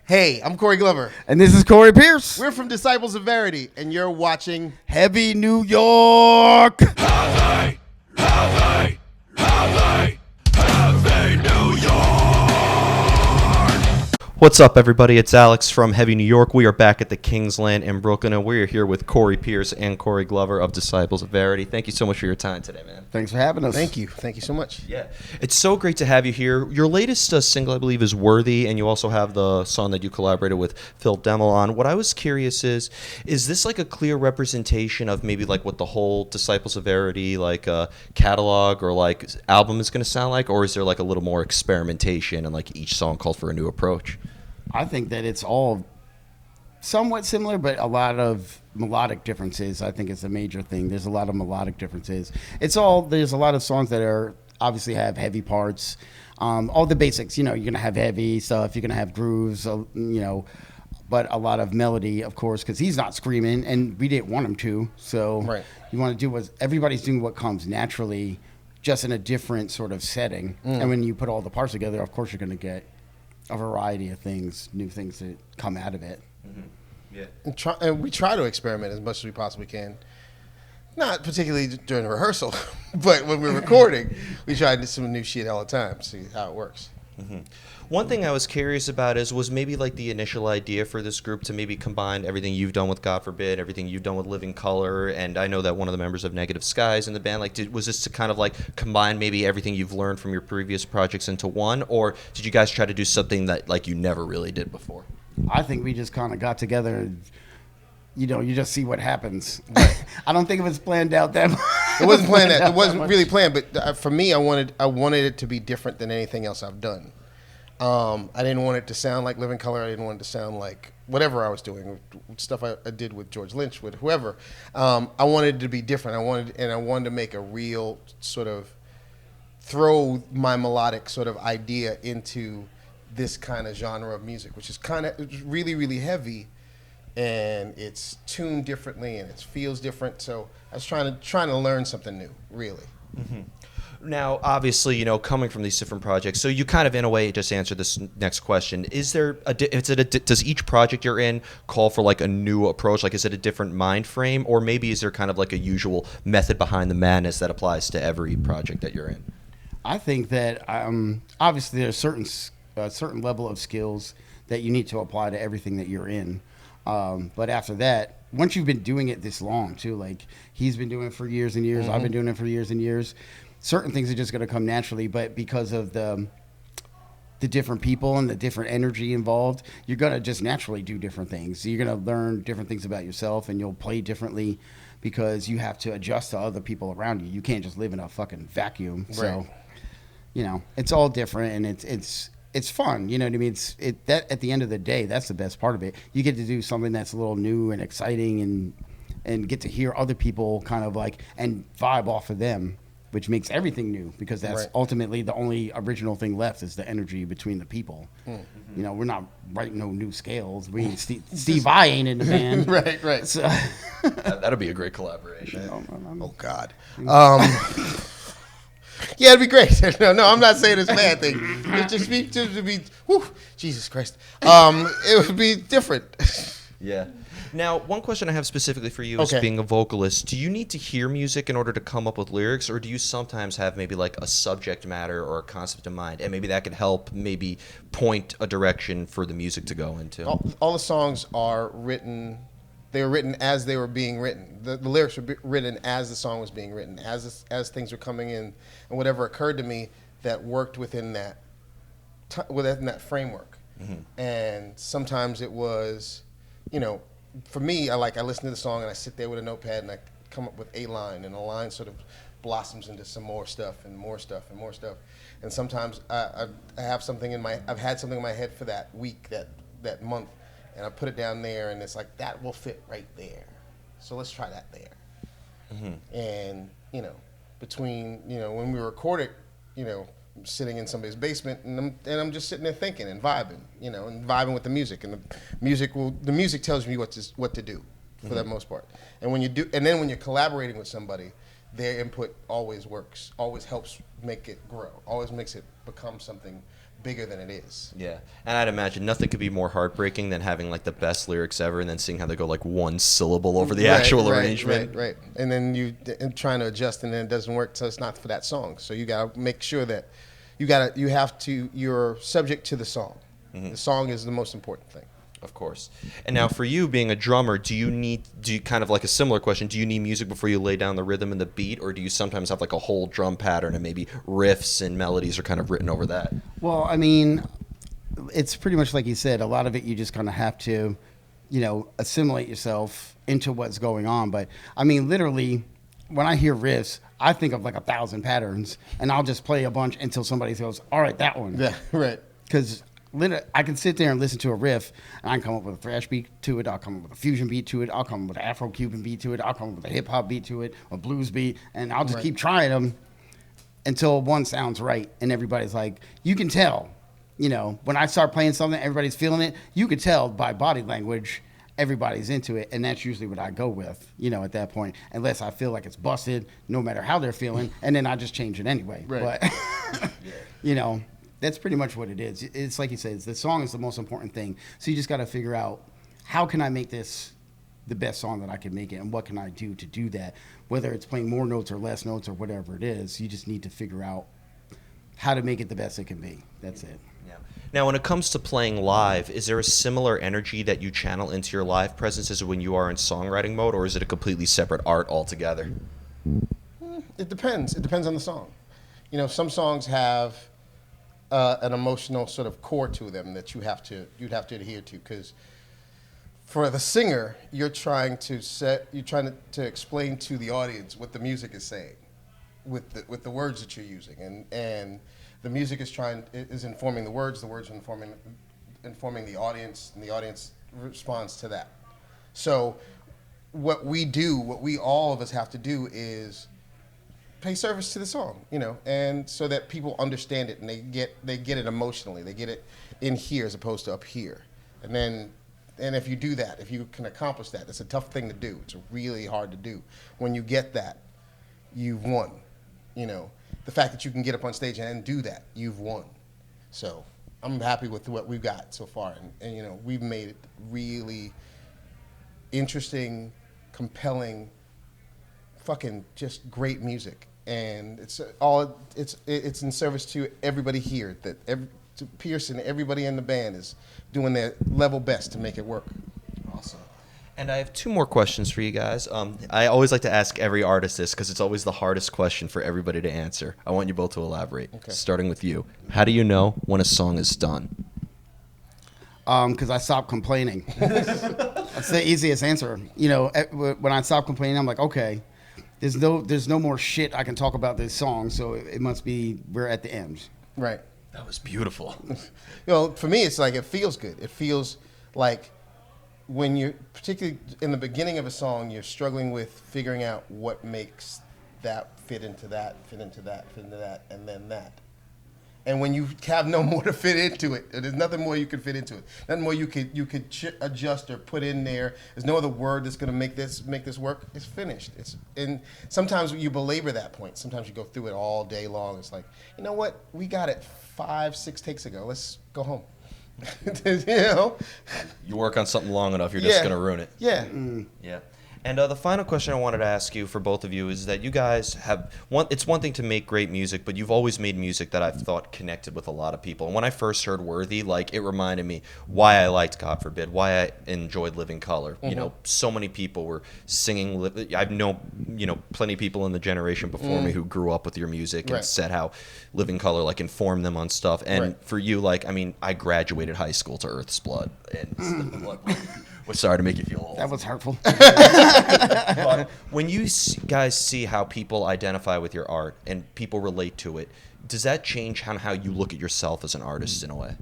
Hey, I'm Corey Glover. And this is Corey Pierce. We're from Disciples of Verity, and you're watching Heavy New York. Heavy New York. What's up, everybody? It's Alex from Heavy New York. We are back at the Kingsland in Brooklyn, and we're here with Corey Pierce and Corey Glover of Disciples of Verity. Thank you so much for your time today, man. Thanks for having us. Thank you so much. Yeah, it's so great to have you here. Your latest single, I believe, is Worthy, and you also have the song that you collaborated with Phil Demmel on. What I was curious is this like a clear representation of maybe like what the whole Disciples of Verity like catalog or like album is going to sound like, or is there like a little more experimentation and like each song calls for a new approach? I think that it's all somewhat similar, but a lot of melodic differences. I think it's a major thing. There's a lot of melodic differences. There's a lot of songs that are obviously have heavy parts. All the basics, you're going to have heavy stuff. You're going to have grooves, but a lot of melody, of course, because he's not screaming, and we didn't want him to. So Right. You want to do what everybody's doing, what comes naturally, just in a different sort of setting. And when you put all the parts together, of course, you're going to get a variety of things, new things that come out of it. Mm-hmm. Yeah. And we try to experiment as much as we possibly can. Not particularly during rehearsal, but when we're recording, we try to do some new shit all the time, see how it works. Mm-hmm. One thing I was curious about was maybe like the initial idea for this group to maybe combine everything you've done with God Forbid, everything you've done with Living Color, and I know that one of the members of Negative Skies in the band, was this to kind of like combine maybe everything you've learned from your previous projects into one, or did you guys try to do something that like you never really did before? I think we just kind of got together and, you just see what happens. I don't think it was planned out that much. It wasn't planned. It wasn't really planned, but for me, I wanted it to be different than anything else I've done. I didn't want it to sound like Living Color. I didn't want it to sound like whatever I was doing, stuff I did with George Lynch, with whoever. I wanted it to be different. I wanted to make a real sort of throw my melodic sort of idea into this kind of genre of music, which is it's really, really heavy, and it's tuned differently and it feels different. So I was trying to learn something new, really. Mm-hmm. Now, obviously, coming from these different projects, so you kind of, in a way, just answered this next question. Does each project you're in call for like a new approach? Like, is it a different mind frame, or maybe is there kind of like a usual method behind the madness that applies to every project that you're in? I think that obviously there's a certain level of skills that you need to apply to everything that you're in. But after that, once you've been doing it this long, too, like he's been doing it for years and years, I've been doing it for years and years. Certain things are just going to come naturally, but because of the different people and the different energy involved, you're going to just naturally do different things. So you're going to learn different things about yourself, and you'll play differently because you have to adjust to other people around you. You can't just live in a fucking vacuum. Right. So, it's all different, and it's fun. You know what I mean? That at the end of the day, that's the best part of it. You get to do something that's a little new and exciting, and get to hear other people kind of like and vibe off of them, which makes everything new, because that's ultimately the only original thing left is the energy between the people. Mm-hmm. We're not writing no new scales. We ain't Steve Vai ain't in the band. Right. So, that'll be a great collaboration. Oh God. Yeah, it'd be great. No, I'm not saying it's a bad thing. Just be whew, Jesus Christ. It would be different. Yeah. Now, one question I have specifically for you is being a vocalist. Do you need to hear music in order to come up with lyrics, or do you sometimes have maybe like a subject matter or a concept in mind, and maybe that could help maybe point a direction for the music to go into? All the songs are written. They were written as they were being written. The lyrics were written as the song was being written, as things were coming in, and whatever occurred to me that worked within that framework. Mm-hmm. And sometimes it was, for me, I listen to the song and I sit there with a notepad and I come up with a line, and the line sort of blossoms into some more stuff and more stuff and more stuff. And sometimes I have something I've had something in my head for that week, that month, and I put it down there, and it's like, that will fit right there. So let's try that there. Mm-hmm. And, between, when we record it, sitting in somebody's basement, and I'm just sitting there thinking and vibing, and vibing with the music. And the music tells me what to do for the most part. And then when you're collaborating with somebody, their input always works, always helps make it grow, always makes it become something bigger than it is. Yeah, and I'd imagine nothing could be more heartbreaking than having like the best lyrics ever and then seeing how they go like one syllable over the actual arrangement. Right. And then and trying to adjust, and then it doesn't work, so it's not for that song. So you gotta make sure that you're subject to the song. Mm-hmm. The song is the most important thing. Of course. And now for you being a drummer, do you kind of like a similar question, do you need music before you lay down the rhythm and the beat, or do you sometimes have like a whole drum pattern and maybe riffs and melodies are kind of written over that? Well, I mean, it's pretty much like you said, a lot of it you just kind of have to, assimilate yourself into what's going on. But I mean, literally, when I hear riffs, I think of like 1,000 patterns, and I'll just play a bunch until somebody goes, all right, that one. Yeah, right. Because I can sit there and listen to a riff, and I can come up with a thrash beat to it. I'll come up with a fusion beat to it. I'll come up with an Afro-Cuban beat to it. I'll come up with a hip-hop beat to it, a blues beat, and I'll just keep trying them until one sounds right. And everybody's like, you can tell, when I start playing something, everybody's feeling it. You can tell by body language, everybody's into it, and that's usually what I go with, at that point, unless I feel like it's busted, no matter how they're feeling, and then I just change it anyway. Right. But, that's pretty much what it is. It's like you said, the song is the most important thing. So you just got to figure out, how can I make this the best song that I can make it, and what can I do to do that? Whether it's playing more notes or less notes or whatever it is, you just need to figure out how to make it the best it can be. That's it. Yeah. Now, when it comes to playing live, is there a similar energy that you channel into your live presence as when you are in songwriting mode, or is it a completely separate art altogether? It depends. It depends on the song. Some songs have an emotional sort of core to them that you'd have to adhere to, because for the singer, you're trying to explain to the audience what the music is saying with the words that you're using, and the music is informing the words are informing the audience, and the audience responds to that. So what all of us have to do is pay service to the song, and so that people understand it and they get it emotionally. They get it in here as opposed to up here. And if you do that, if you can accomplish that, it's a tough thing to do. It's really hard to do. When you get that, you've won. The fact that you can get up on stage and do that, you've won. So I'm happy with what we've got so far, and we've made it really interesting, compelling, fucking just great music. And it's in service to everybody here. To Pearson, everybody in the band is doing their level best to make it work. Awesome. And I have two more questions for you guys. I always like to ask every artist this because it's always the hardest question for everybody to answer. I want you both to elaborate. Okay. Starting with you. How do you know when a song is done? Because I stopped complaining. That's the easiest answer. When I stop complaining, I'm like, okay. There's no more shit I can talk about this song, so it must be we're at the end. Right. That was beautiful. For me, it's like it feels good. It feels like when you're, particularly in the beginning of a song, you're struggling with figuring out what makes that fit into that, and then that. And when you have no more to fit into it, there's nothing more you can fit into it. Nothing more you could adjust or put in there. There's no other word that's going to make this work. It's finished. And sometimes you belabor that point. Sometimes you go through it all day long. It's like, you know what? We got it 5-6 takes ago. Let's go home. You work on something long enough, you're just going to ruin it. Yeah. Yeah. And the final question I wanted to ask you for both of you is that you guys it's one thing to make great music, but you've always made music that I've thought connected with a lot of people. And when I first heard Worthy, it reminded me why I liked God Forbid, why I enjoyed Living Color. Mm-hmm. So many people were singing. I've known, plenty of people in the generation before me who grew up with your music and said how Living Color, informed them on stuff. And for you, I graduated high school to Earth's Blood. And we're sorry to make you feel old. That was hurtful. But when you guys see how people identify with your art and people relate to it, does that change how you look at yourself as an artist in a way?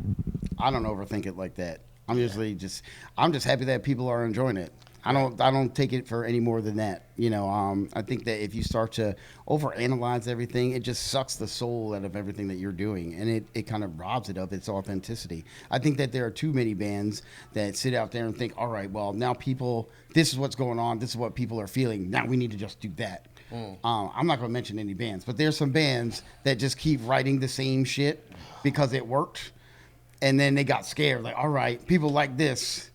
I don't overthink it like that. I'm just happy that people are enjoying it. I don't take it for any more than that. I think that if you start to overanalyze everything, it just sucks the soul out of everything that you're doing, and it kind of robs it of its authenticity. I think that there are too many bands that sit out there and think, all right, well, now this is what's going on, this is what people are feeling, now we need to just do that. I'm not going to mention any bands, but there's some bands that just keep writing the same shit because it worked. And then they got scared. Like, all right, people like this.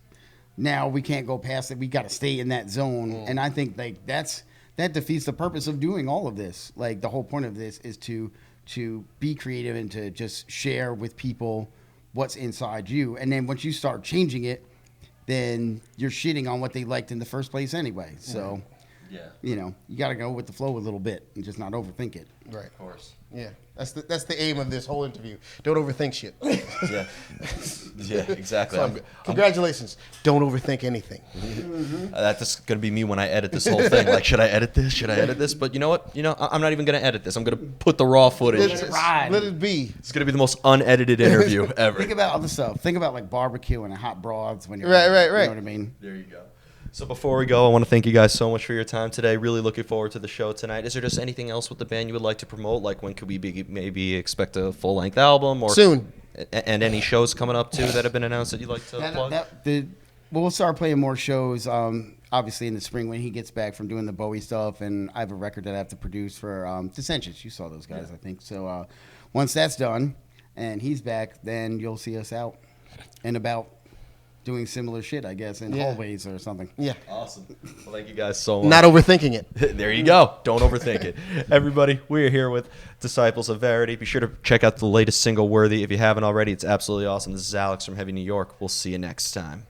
Now we can't go past it. We got to stay in that zone. And I think like that defeats the purpose of doing all of this. Like the whole point of this is to be creative and to just share with people what's inside you. And then once you start changing it, then you're shitting on what they liked in the first place anyway. So, you know, you got to go with the flow a little bit and just not overthink it. Right. Of course. Yeah. That's the aim of this whole interview. Don't overthink shit. Yeah. Yeah, exactly. So, congratulations. Don't overthink anything. That's going to be me when I edit this whole thing. Like, should I edit this? Should I edit this? But you know what? I'm not even going to edit this. I'm going to put the raw footage. Let it be. It's going to be the most unedited interview ever. Think about other stuff. Think about like barbecue and hot broads when you're Right. You know what I mean? There you go. So before we go, I want to thank you guys so much for your time today. Really looking forward to the show tonight. Is there just anything else with the band you would like to promote? Like when could we maybe expect a full-length album? Or Soon. And any shows coming up too that have been announced that you'd like to plug? We'll start playing more shows, obviously in the spring when he gets back from doing the Bowie stuff, and I have a record that I have to produce for Dissensions. You saw those guys, I think. So once that's done and he's back, then you'll see us out and about doing similar shit, I guess, in hallways or something. Yeah. Awesome. Well, thank you guys so much. Not overthinking it. There you go. Don't overthink it. Everybody, we are here with Disciples of Verity. Be sure to check out the latest single, Worthy. If you haven't already, it's absolutely awesome. This is Alex from Heavy New York. We'll see you next time.